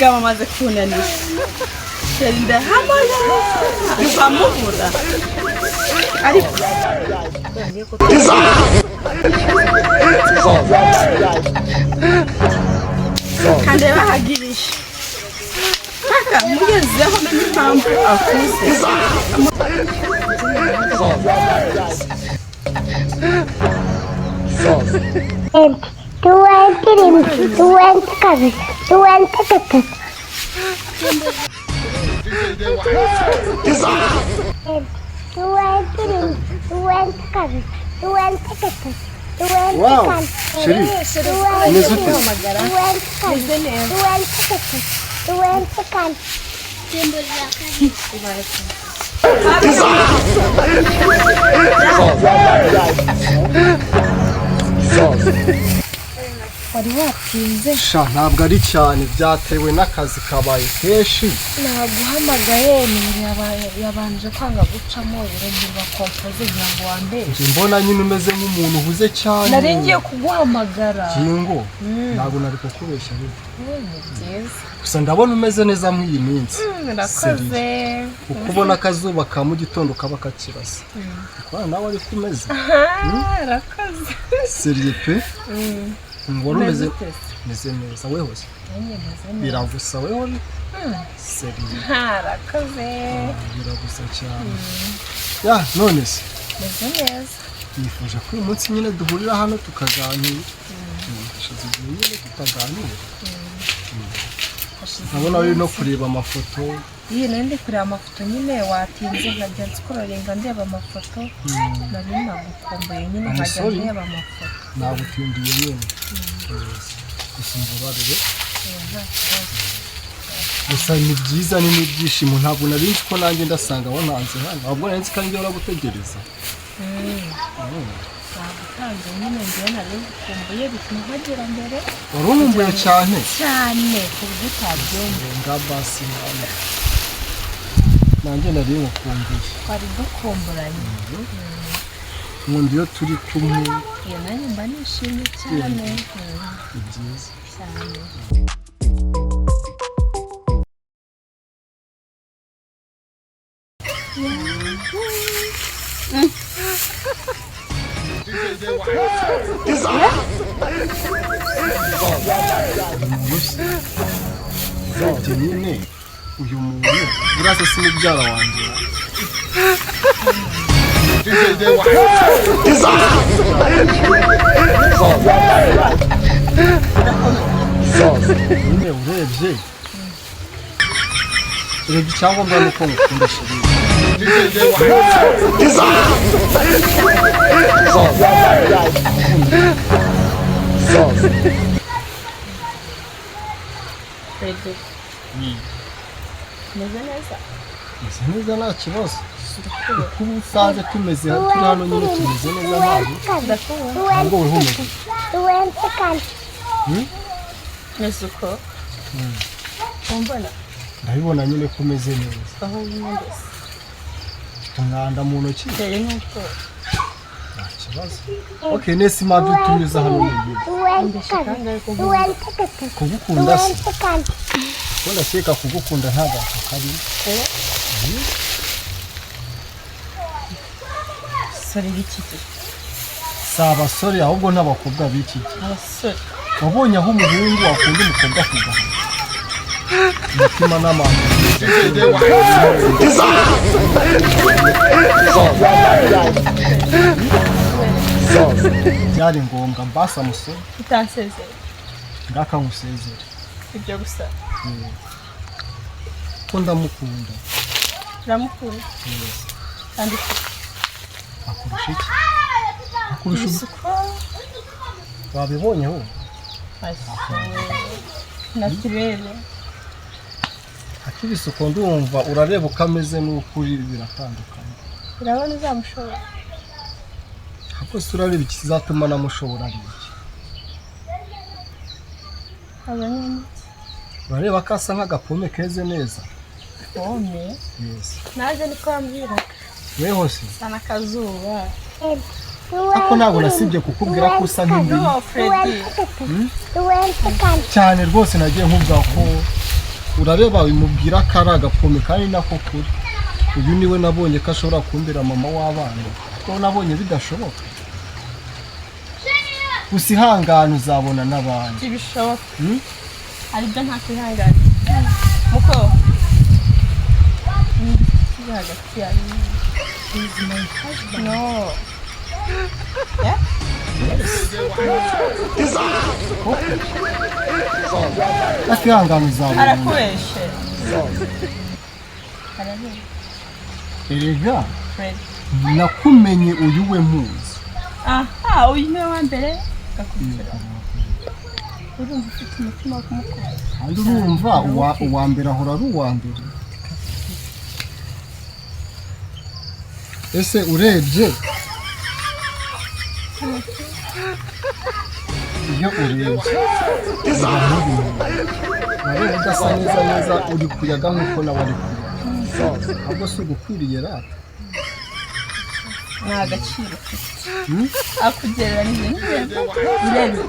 umugabo amaze kunanira Sherinde hamana Nkamubura Ariko Kandi bahagirisha Kaka mugezeho n'impamvu akuze Wow, Sheri, umeze ute? Wari watinze ntabwo ari cyane byatewe n'akazi kabaye kenshi naguhamagaye yabanje kwanga gucamo irengirwa kompoze nyango wande mbona nyine umeze nk'umuntu uhuze cyane nari ngiye kuguhamagara kingo ntabwo nari kukubeshya ni byiza gusa ndabona umeze neza nk'iyi minsi narakoze ukubona akazuba ka mu gitondo kaba kakirasa kwa nawe ari kumeze narakoze seriye pe ngoro meze neza weho biragusa weho seriye narakoze biragusa cyane ya none se meze neza nifuje ko uyu munsi nyine duhurira hano tukaganira nyine tutaganira ndabona uri no kureba amafoto iyi nende kureba amafoto nyine watinze nkajya nscrollinga ndeba amafoto nari nagukumbuye nyine nkajya ndeba amafoto nagutindiye nyine gusa mbabarire gusa ni byiza ni n'ibyishimo ntabwo nari nzi ko nanjye ndasanga wananze hano ahubwo nari nzi ko njye uragutegereza nagutanze nyine njyewe nari ngukumbuye bituma nkagera mbere wari unkumbuye cyane ku buryo utabyumva nga basi mwana nanjye nari ngukumbuye twari dukumburanye nkunda iyo turi kumwe iyo nanjye mba nishimye cyane ni byiza cyane urebye nyine uyu muntu uraza si mubyara wanjye nyine urebye icyangombwa ni uko ngukunda Sheri meze neza nta kibazo kuba usanze tumeze turi hano nyine tumeze neza ntabwo wihumeze nesuko umbona ndabibona nyine ko umeze neza aho nyine umwanda mu ntoki teye nuko nta kibazo okay nese impamvu tunyuze hano ni iyi kugukunda se ko ndakeka kugukunda nta gato kari sore biki si abasore ahubwo n'abakobwa b'iki abasore wabonye aho umuhungu akunda umukobwa kugana umutima n'amahanga byari ngombwa mbasa musore utansezeye ndakamusezera ibyo gusa ko ndamukunda uramukunda kandi akurusha iki akurusha wabibonyeho naturere akibisuko ndumva urareba uko ameze n'ukuri biratandukanye urabona uzamushobora ahubwo se urareba ikizatuma namushobora ari iki urareba ko asa nk'agapome keze neza pome naje niko wambwiraga weho se sana akazuba ako ntabwo nasibye kukubwira ko usa nk'indi Fredy cyane rwose nagiye nkubwira ko urareba bimubwira ko ari agapome kandi nako kuri uyu niwe nabonye ko ashobora kumbera mama w'abana kuko nabonye bidashoboka gusa ihangane uzabona n'abandi ibishoboka aribyo nta kwihangana muko ni hagati yawe no akihangane uzabona arakubeshe erega nakumenye uyu we muzi aha uyu niwe wa mbere gakurikira urumva ufite umutima wo kumukora kandi urumva uwa mbere ahora ari uwa mbere ese urebye iyo urebye urabona udasa neza uri kuyaga nk'uko nawe ari kuyaga ahubwo si ugukwiriye rata nta gaciro ufite akugereranyije n'ibintu urebye